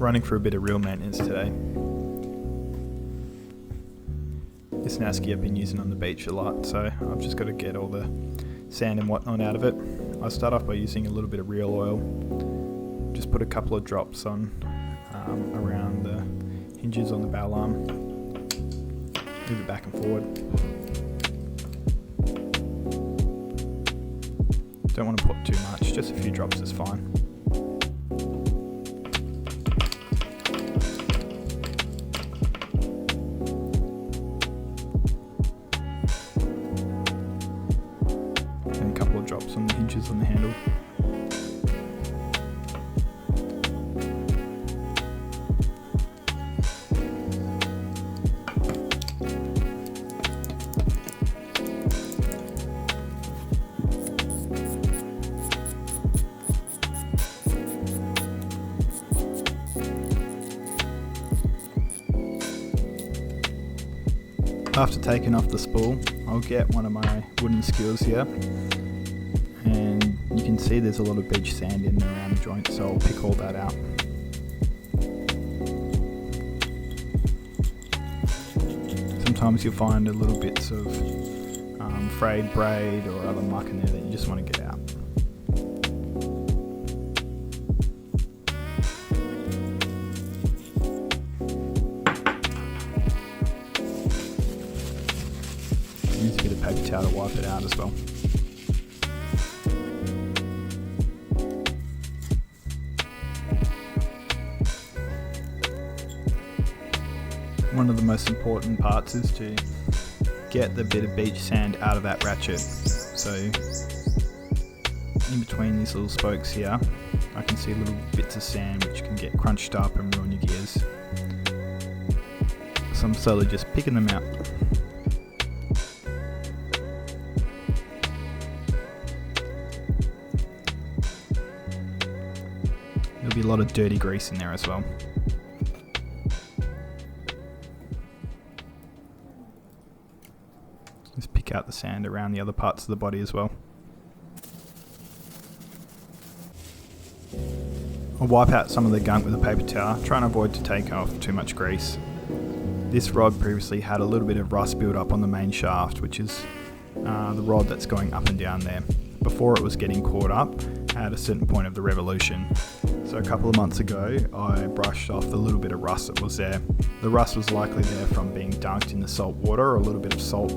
running for a bit of real maintenance today. This Nasky I've been using on the beach a lot, so I've just got to get all the sand and whatnot out of it. I start off by using a little bit of real oil. Just put a couple of drops on around the hinges on the bow arm. Move it back and forward. Don't want to put too much, just a few drops is fine. And a couple of drops on the hinges on the handle. After taking off the spool, I'll get one of my wooden skewers here, and you can see there's a lot of beach sand in and around the joint, so I'll pick all that out. Sometimes you'll find a little bits of frayed braid or other muck in there that you just want to get out. Use a bit of paper towel to wipe it out as well. One of the most important parts is to get the bit of beach sand out of that ratchet. So in between these little spokes here, I can see little bits of sand which can get crunched up and ruin your gears. So I'm slowly just picking them out. There'll be a lot of dirty grease in there as well. Just pick out the sand around the other parts of the body as well. I'll wipe out some of the gunk with a paper towel, try and avoid to take off too much grease. This rod previously had a little bit of rust build up on the main shaft, which is the rod that's going up and down there. Before it was getting caught up at a certain point of the revolution. So a couple of months ago, I brushed off the little bit of rust that was there. The rust was likely there from being dunked in the salt water, or a little bit of salt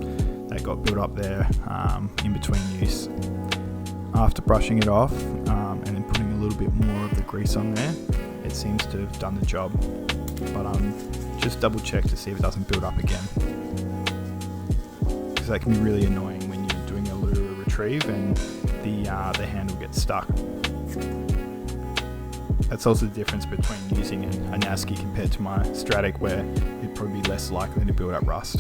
that got built up there in between use. After brushing it off and then putting a little bit more of the grease on there, it seems to have done the job. But just double check to see if it doesn't build up again, because that can be really annoying when you're doing a lure retrieve and the handle gets stuck. That's also the difference between using a Nasky compared to my Stratic, where it'd probably be less likely to build up rust.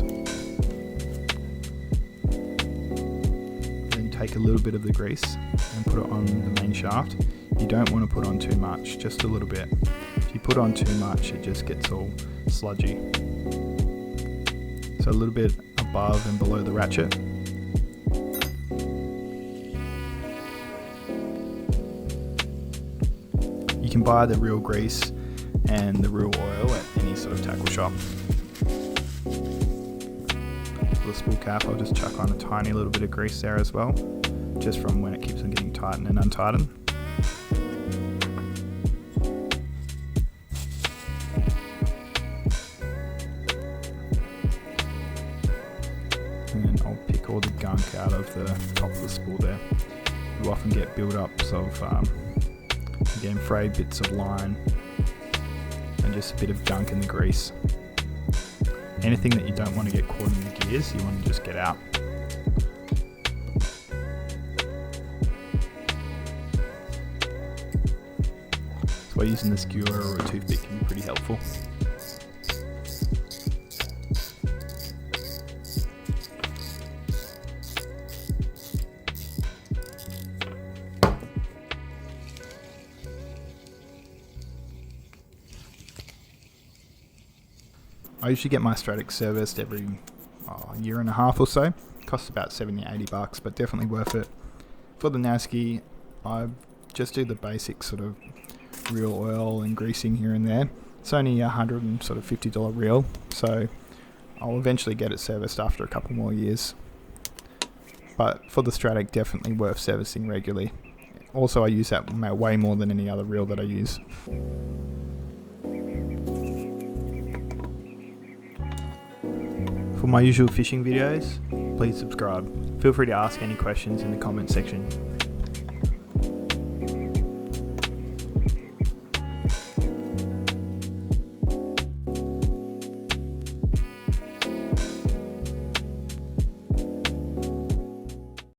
Then take a little bit of the grease and put it on the main shaft. You don't want to put on too much, just a little bit. If you put on too much, it just gets all sludgy. So a little bit above and below the ratchet. You can buy the real grease and the real oil at any sort of tackle shop. For the spool cap, I'll just chuck on a tiny little bit of grease there as well, just from when it keeps on getting tightened and untightened. And then I'll pick all the gunk out of the top of the spool there. You often get build-ups of again, frayed bits of line and just a bit of gunk in the grease. Anything that you don't want to get caught in the gears, you want to just get out. That's why using the skewer or a toothpick can be pretty helpful. I usually get my Stratic serviced every year and a half or so. It costs about $70-80, but definitely worth it. For the Nasky, I just do the basic sort of reel oil and greasing here and there. It's only $150 reel, so I'll eventually get it serviced after a couple more years. But for the Stratic, definitely worth servicing regularly. Also, I use that way more than any other reel that I use. For my usual fishing videos, please subscribe. Feel free to ask any questions in the comment section.